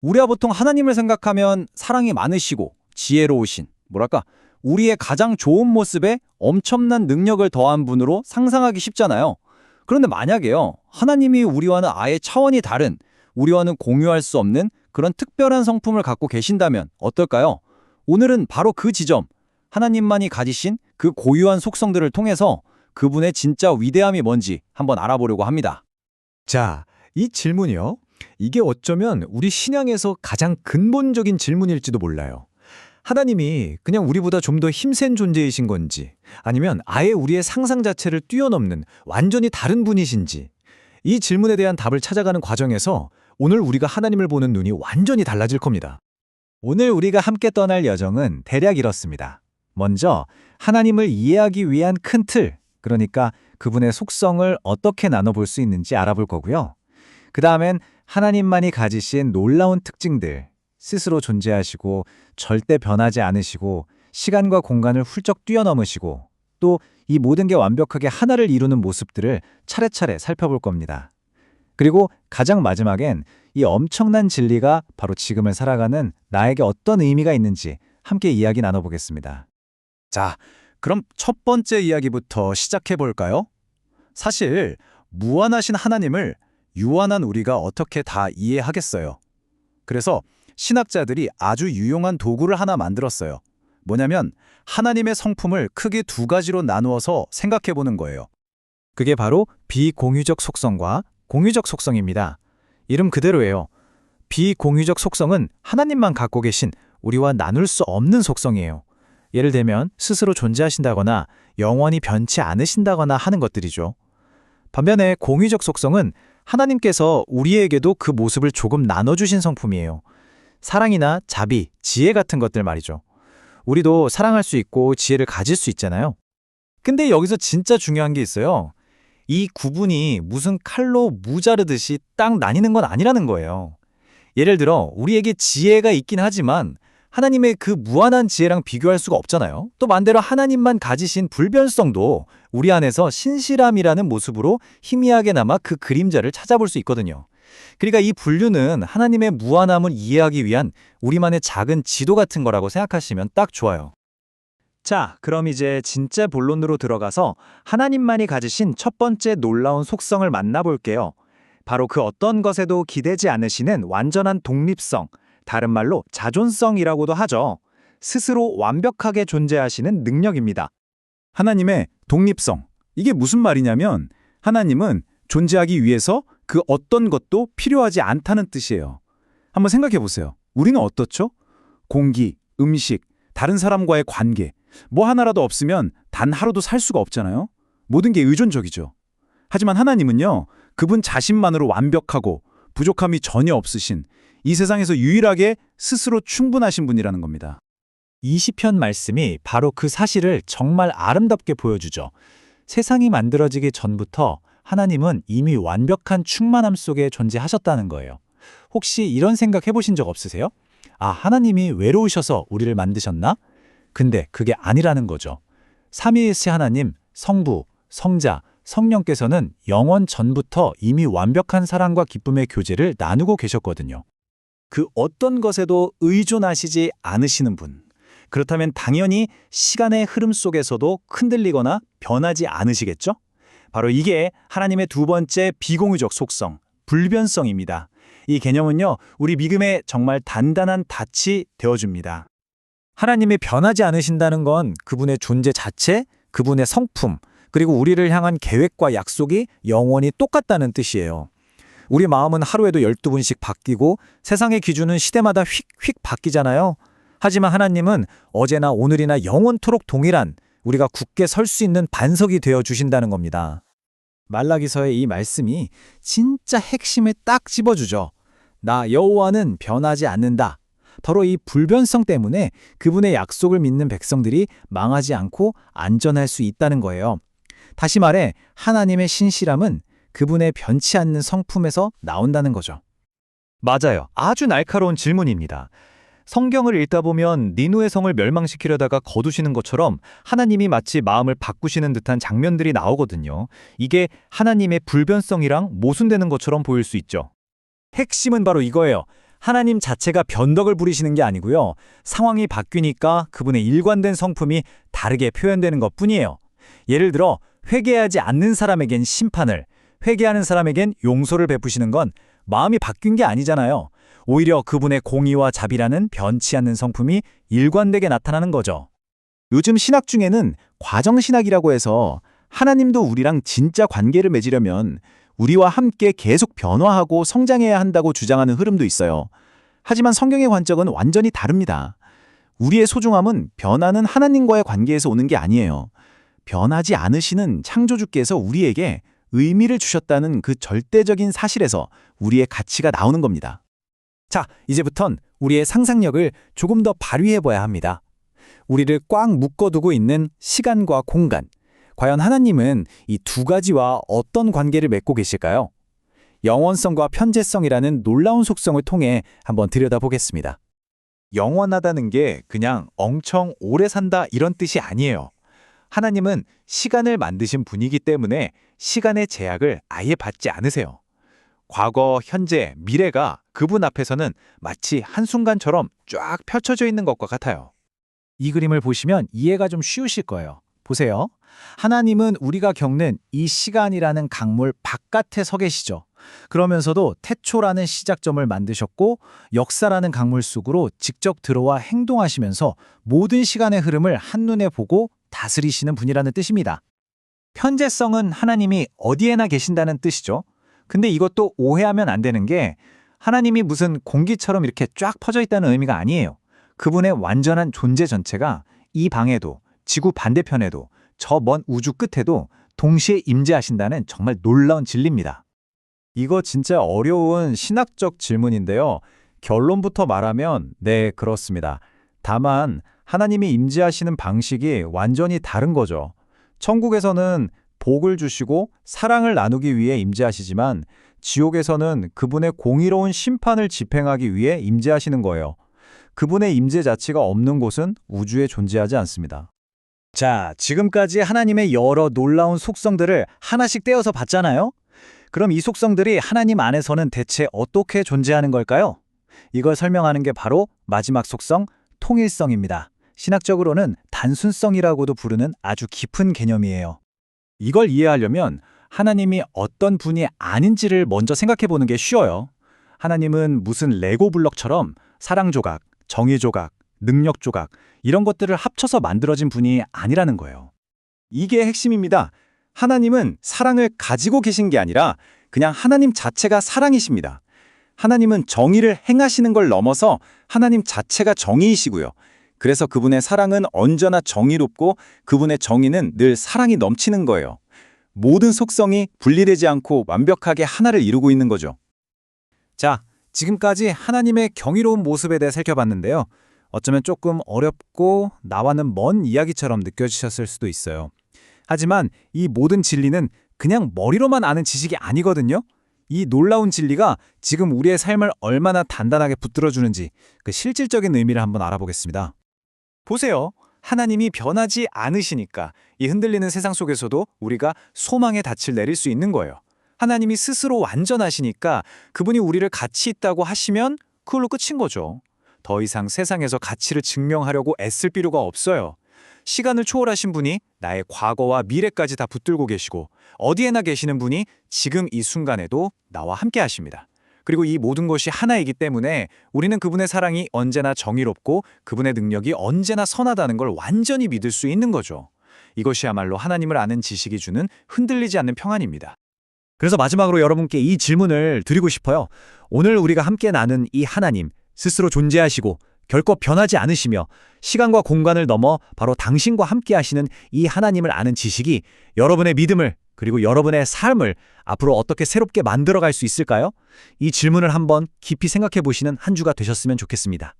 우리가 보통 하나님을 생각하면 사랑이 많으시고 지혜로우신, 우리의 가장 좋은 모습에 엄청난 능력을 더한 분으로 상상하기 쉽잖아요. 그런데 만약에요, 하나님이 우리와는 아예 차원이 다른, 우리와는 공유할 수 없는 그런 특별한 성품을 갖고 계신다면 어떨까요? 오늘은 바로 그 지점, 하나님만이 가지신 그 고유한 속성들을 통해서 그분의 진짜 위대함이 뭔지 한번 알아보려고 합니다. 자, 이 질문이요. 이게 어쩌면 우리 신앙에서 가장 근본적인 질문일지도 몰라요. 하나님이 그냥 우리보다 좀 더 힘센 존재이신 건지, 아니면 아예 우리의 상상 자체를 뛰어넘는 완전히 다른 분이신지, 이 질문에 대한 답을 찾아가는 과정에서 오늘 우리가 하나님을 보는 눈이 완전히 달라질 겁니다. 오늘 우리가 함께 떠날 여정은 대략 이렇습니다. 먼저 하나님을 이해하기 위한 큰 틀, 그러니까 그분의 속성을 어떻게 나눠볼 수 있는지 알아볼 거고요. 그 다음엔 하나님만이 가지신 놀라운 특징들, 스스로 존재하시고 절대 변하지 않으시고 시간과 공간을 훌쩍 뛰어넘으시고 또 이 모든 게 완벽하게 하나를 이루는 모습들을 차례차례 살펴볼 겁니다. 그리고 가장 마지막엔 이 엄청난 진리가 바로 지금을 살아가는 나에게 어떤 의미가 있는지 함께 이야기 나눠보겠습니다. 자, 그럼 첫 번째 이야기부터 시작해 볼까요? 사실 무한하신 하나님을 유한한 우리가 어떻게 다 이해하겠어요. 그래서 신학자들이 아주 유용한 도구를 하나 만들었어요. 뭐냐면 하나님의 성품을 크게 두 가지로 나누어서 생각해 보는 거예요. 그게 바로 비공유적 속성과 공유적 속성입니다. 이름 그대로예요. 비공유적 속성은 하나님만 갖고 계신 우리와 나눌 수 없는 속성이에요. 예를 들면 스스로 존재하신다거나 영원히 변치 않으신다거나 하는 것들이죠. 반면에 공유적 속성은 하나님께서 우리에게도 그 모습을 조금 나눠주신 성품이에요. 사랑이나 자비, 지혜 같은 것들 말이죠. 우리도 사랑할 수 있고 지혜를 가질 수 있잖아요. 근데 여기서 진짜 중요한 게 있어요. 이 구분이 무슨 칼로 무 자르듯이 딱 나뉘는 건 아니라는 거예요. 예를 들어 우리에게 지혜가 있긴 하지만 하나님의 그 무한한 지혜랑 비교할 수가 없잖아요. 또 반대로 하나님만 가지신 불변성도 우리 안에서 신실함이라는 모습으로 희미하게나마 그 그림자를 찾아볼 수 있거든요. 그러니까 이 분류는 하나님의 무한함을 이해하기 위한 우리만의 작은 지도 같은 거라고 생각하시면 딱 좋아요. 자, 그럼 이제 진짜 본론으로 들어가서 하나님만이 가지신 첫 번째 놀라운 속성을 만나볼게요. 바로 그 어떤 것에도 기대지 않으시는 완전한 독립성, 다른 말로 자존성이라고도 하죠. 스스로 완벽하게 존재하시는 능력입니다. 하나님의 독립성. 이게 무슨 말이냐면 하나님은 존재하기 위해서 그 어떤 것도 필요하지 않다는 뜻이에요. 한번 생각해 보세요. 우리는 어떻죠? 공기, 음식, 다른 사람과의 관계, 뭐 하나라도 없으면 단 하루도 살 수가 없잖아요. 모든 게 의존적이죠. 하지만 하나님은요, 그분 자신만으로 완벽하고 부족함이 전혀 없으신 이 세상에서 유일하게 스스로 충분하신 분이라는 겁니다. 이 시편 말씀이 바로 그 사실을 정말 아름답게 보여주죠. 세상이 만들어지기 전부터 하나님은 이미 완벽한 충만함 속에 존재하셨다는 거예요. 혹시 이런 생각 해보신 적 없으세요? 아, 하나님이 외로우셔서 우리를 만드셨나? 근데 그게 아니라는 거죠. 삼위일체 하나님, 성부, 성자, 성령께서는 영원 전부터 이미 완벽한 사랑과 기쁨의 교제를 나누고 계셨거든요. 그 어떤 것에도 의존하시지 않으시는 분. 그렇다면 당연히 시간의 흐름 속에서도 흔들리거나 변하지 않으시겠죠? 바로 이게 하나님의 두 번째 비공유적 속성, 불변성입니다. 이 개념은요, 우리 믿음에 정말 단단한 닻이 되어줍니다. 하나님이 변하지 않으신다는 건 그분의 존재 자체, 그분의 성품, 그리고 우리를 향한 계획과 약속이 영원히 똑같다는 뜻이에요. 우리 마음은 하루에도 12분씩 바뀌고 세상의 기준은 시대마다 휙휙 바뀌잖아요. 하지만 하나님은 어제나 오늘이나 영원토록 동일한 우리가 굳게 설 수 있는 반석이 되어 주신다는 겁니다. 말라기서의 이 말씀이 진짜 핵심을 딱 집어주죠. 나 여호와는 변하지 않는다. 바로 이 불변성 때문에 그분의 약속을 믿는 백성들이 망하지 않고 안전할 수 있다는 거예요. 다시 말해 하나님의 신실함은 그분의 변치 않는 성품에서 나온다는 거죠. 맞아요. 아주 날카로운 질문입니다. 성경을 읽다 보면 니누의 성을 멸망시키려다가 거두시는 것처럼 하나님이 마치 마음을 바꾸시는 듯한 장면들이 나오거든요. 이게 하나님의 불변성이랑 모순되는 것처럼 보일 수 있죠. 핵심은 바로 이거예요. 하나님 자체가 변덕을 부리시는 게 아니고요. 상황이 바뀌니까 그분의 일관된 성품이 다르게 표현되는 것뿐이에요. 예를 들어 회개하지 않는 사람에겐 심판을, 회개하는 사람에겐 용서를 베푸시는 건 마음이 바뀐 게 아니잖아요. 오히려 그분의 공의와 자비라는 변치 않는 성품이 일관되게 나타나는 거죠. 요즘 신학 중에는 과정신학이라고 해서 하나님도 우리랑 진짜 관계를 맺으려면 우리와 함께 계속 변화하고 성장해야 한다고 주장하는 흐름도 있어요. 하지만 성경의 관점은 완전히 다릅니다. 우리의 소중함은 변하는 하나님과의 관계에서 오는 게 아니에요. 변하지 않으시는 창조주께서 우리에게 의미를 주셨다는 그 절대적인 사실에서 우리의 가치가 나오는 겁니다. 자, 이제부턴 우리의 상상력을 조금 더 발휘해봐야 합니다. 우리를 꽉 묶어두고 있는 시간과 공간. 과연 하나님은 이 두 가지와 어떤 관계를 맺고 계실까요? 영원성과 편재성이라는 놀라운 속성을 통해 한번 들여다보겠습니다. 영원하다는 게 그냥 엄청 오래 산다 이런 뜻이 아니에요. 하나님은 시간을 만드신 분이기 때문에 시간의 제약을 아예 받지 않으세요. 과거, 현재, 미래가 그분 앞에서는 마치 한순간처럼 쫙 펼쳐져 있는 것과 같아요. 이 그림을 보시면 이해가 좀 쉬우실 거예요. 보세요. 하나님은 우리가 겪는 이 시간이라는 강물 바깥에 서 계시죠. 그러면서도 태초라는 시작점을 만드셨고 역사라는 강물 속으로 직접 들어와 행동하시면서 모든 시간의 흐름을 한눈에 보고 다스리시는 분이라는 뜻입니다. 편재성은 하나님이 어디에나 계신다는 뜻이죠. 근데 이것도 오해하면 안 되는 게 하나님이 무슨 공기처럼 이렇게 쫙 퍼져 있다는 의미가 아니에요. 그분의 완전한 존재 전체가 이 방에도 지구 반대편에도 저 먼 우주 끝에도 동시에 임재하신다는 정말 놀라운 진리입니다. 이거 진짜 어려운 신학적 질문인데요. 결론부터 말하면 네, 그렇습니다. 다만 하나님이 임재하시는 방식이 완전히 다른 거죠. 천국에서는 복을 주시고 사랑을 나누기 위해 임재하시지만 지옥에서는 그분의 공의로운 심판을 집행하기 위해 임재하시는 거예요. 그분의 임재 자체가 없는 곳은 우주에 존재하지 않습니다. 자, 지금까지 하나님의 여러 놀라운 속성들을 하나씩 떼어서 봤잖아요? 그럼 이 속성들이 하나님 안에서는 대체 어떻게 존재하는 걸까요? 이걸 설명하는 게 바로 마지막 속성, 통일성입니다. 신학적으로는 단순성이라고도 부르는 아주 깊은 개념이에요. 이걸 이해하려면 하나님이 어떤 분이 아닌지를 먼저 생각해 보는 게 쉬워요. 하나님은 무슨 레고 블럭처럼 사랑 조각, 정의 조각, 능력 조각 이런 것들을 합쳐서 만들어진 분이 아니라는 거예요. 이게 핵심입니다. 하나님은 사랑을 가지고 계신 게 아니라 그냥 하나님 자체가 사랑이십니다. 하나님은 정의를 행하시는 걸 넘어서 하나님 자체가 정의이시고요. 그래서 그분의 사랑은 언제나 정의롭고 그분의 정의는 늘 사랑이 넘치는 거예요. 모든 속성이 분리되지 않고 완벽하게 하나를 이루고 있는 거죠. 자, 지금까지 하나님의 경이로운 모습에 대해 살펴봤는데요. 어쩌면 조금 어렵고 나와는 먼 이야기처럼 느껴지셨을 수도 있어요. 하지만 이 모든 진리는 그냥 머리로만 아는 지식이 아니거든요. 이 놀라운 진리가 지금 우리의 삶을 얼마나 단단하게 붙들어주는지 그 실질적인 의미를 한번 알아보겠습니다. 보세요. 하나님이 변하지 않으시니까 이 흔들리는 세상 속에서도 우리가 소망의 닻을 내릴 수 있는 거예요. 하나님이 스스로 완전하시니까 그분이 우리를 가치 있다고 하시면 그걸로 끝인 거죠. 더 이상 세상에서 가치를 증명하려고 애쓸 필요가 없어요. 시간을 초월하신 분이 나의 과거와 미래까지 다 붙들고 계시고 어디에나 계시는 분이 지금 이 순간에도 나와 함께 하십니다. 그리고 이 모든 것이 하나이기 때문에 우리는 그분의 사랑이 언제나 정의롭고 그분의 능력이 언제나 선하다는 걸 완전히 믿을 수 있는 거죠. 이것이야말로 하나님을 아는 지식이 주는 흔들리지 않는 평안입니다. 그래서 마지막으로 여러분께 이 질문을 드리고 싶어요. 오늘 우리가 함께 나눈 이 하나님, 스스로 존재하시고 결코 변하지 않으시며 시간과 공간을 넘어 바로 당신과 함께 하시는 이 하나님을 아는 지식이 여러분의 믿음을 그리고 여러분의 삶을 앞으로 어떻게 새롭게 만들어갈 수 있을까요? 이 질문을 한번 깊이 생각해 보시는 한 주가 되셨으면 좋겠습니다.